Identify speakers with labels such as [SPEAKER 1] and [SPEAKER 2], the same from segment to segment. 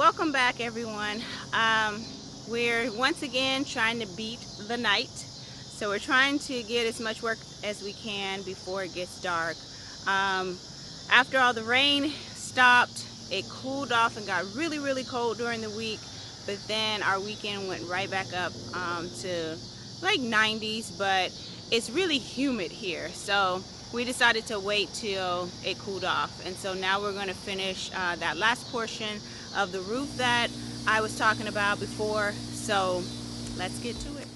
[SPEAKER 1] welcome back everyone. We're once again trying to beat the night. So we're trying to get as much work as we can before it gets dark. Um, After all the rain stopped, it cooled off and got really cold during the week. But then our weekend went right back up to like 90s, but it's really humid here. So we decided to wait till it cooled off. And so now we're going to finish that last portion of the roof that I was talking about before. So let's get to it.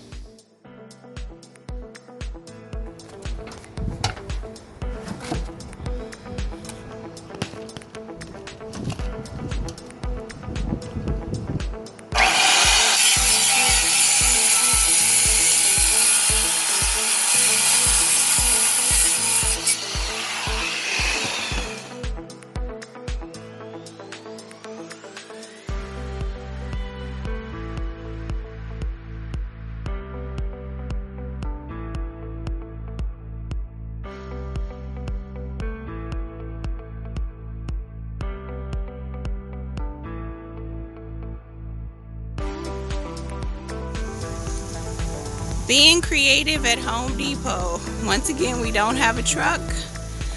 [SPEAKER 1] Being creative at Home Depot. Once again, we don't have a truck,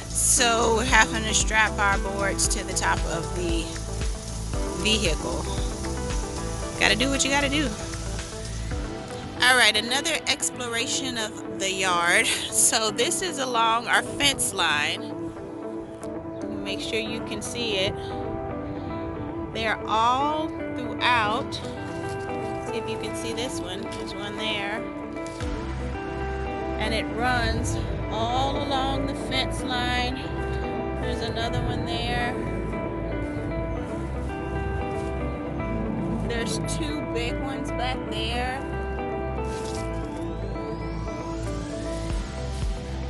[SPEAKER 1] so we're having to strap our boards to the top of the vehicle. Gotta do what you gotta do. Alright, another exploration of the yard. So this is along our fence line. Make sure you can see it. They're all throughout. See if you can see this one. There's one there. And it runs all along the fence line. There's another one there. There's two big ones back there.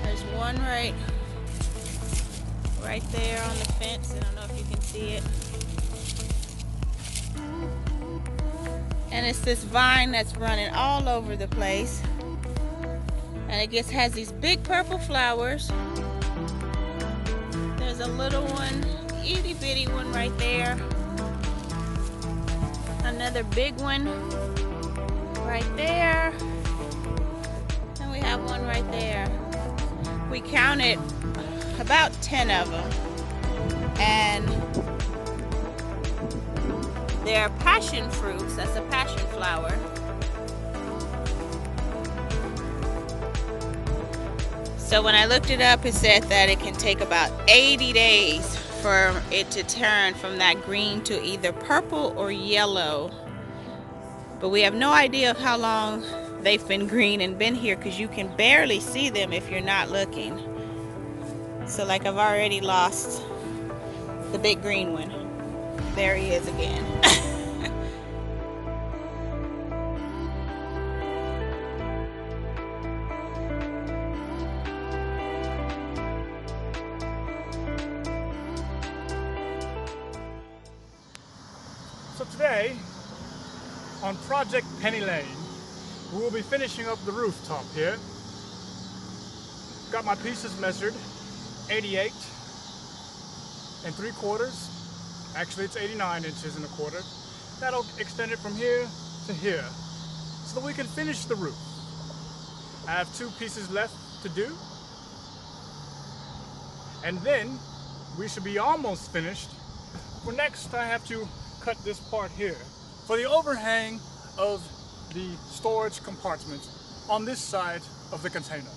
[SPEAKER 1] There's one right there on the fence. I don't know if you can see it. And it's this vine that's running all over the place. And it just has these big purple flowers. There's a little one, itty bitty one right there. Another big one right there. And we have one right there. We counted about 10 of them. And they're passion fruits. That's a passion flower. So when I looked it up, it said that it can take about 80 days for it to turn from that green to either purple or yellow. But we have no idea of how long they've been green and been here, because you can barely see them if you're not looking. So like, I've already lost the big green one. There he is again.
[SPEAKER 2] So today, on Project Penny Lane, we will be finishing up the rooftop here. Got my pieces measured, 88 and 3/4. Actually, it's 89 inches and 1/4. That'll extend it from here to here, so that we can finish the roof. I have 2 pieces left to do, and then we should be almost finished. For next, I have to cut this part here for the overhang of the storage compartment on this side of the container.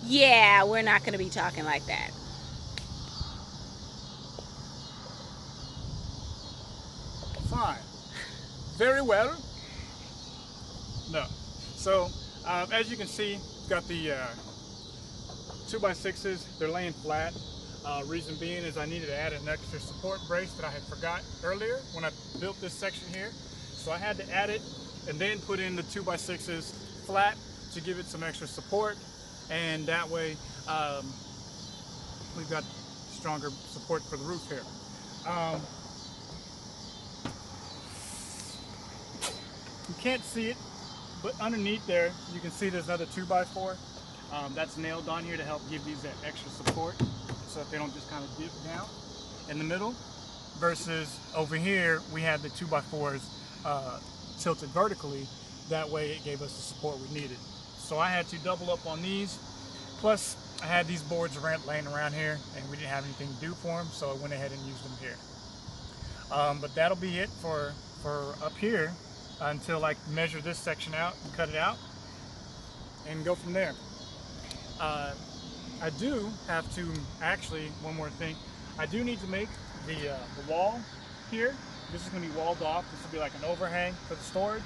[SPEAKER 1] Yeah, we're not going to be talking like that.
[SPEAKER 2] Fine. Very well. No. So, as you can see, got the 2x6s. They're laying flat. Reason being is I needed to add an extra support brace that I had forgot earlier when I built this section here. So I had to add it and then put in the 2x6s flat to give it some extra support, and that way we've got stronger support for the roof here. You can't see it, but underneath there you can see there's another 2x4 that's nailed on here to help give these that extra support, so that they don't just kind of dip down. In the middle, versus over here we had the 2x4s tilted vertically. That way it gave us the support we needed. So I had to double up on these. Plus I had these boards laying around here and we didn't have anything to do for them, so I went ahead and used them here. But that'll be it for up here until I measure this section out and cut it out and go from there. I do have to, actually, one more thing, I do need to make the wall here. This is going to be walled off. This will be like an overhang for the storage.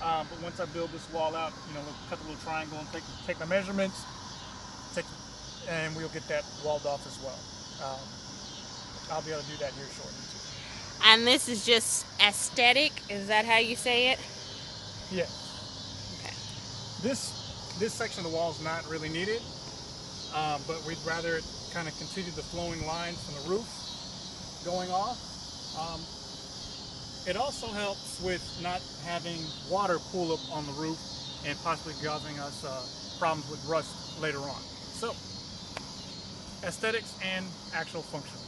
[SPEAKER 2] But once I build this wall out, you know, we'll cut the little triangle and take my measurements, and we'll get that walled off as well. I'll be able to do that here shortly too.
[SPEAKER 1] And this is just aesthetic, is that how you say it?
[SPEAKER 2] Yeah.
[SPEAKER 1] Okay.
[SPEAKER 2] This section of the wall is not really needed, but we'd rather kind of continue the flowing lines from the roof going off. It also helps with not having water pool up on the roof and possibly causing us problems with rust later on. So, aesthetics and actual function.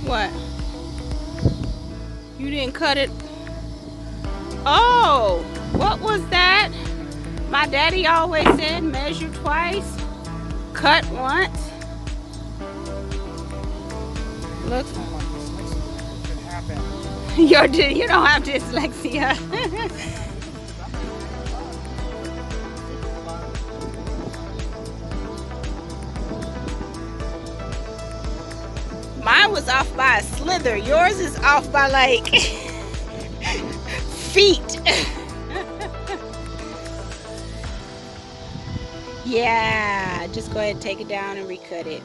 [SPEAKER 1] What? You didn't cut it? Oh, what was that? My daddy always said measure twice, cut once. Look. You don't have dyslexia. Mine was off by a slither. Yours is off by like feet. Yeah, just go ahead and take it down and recut it.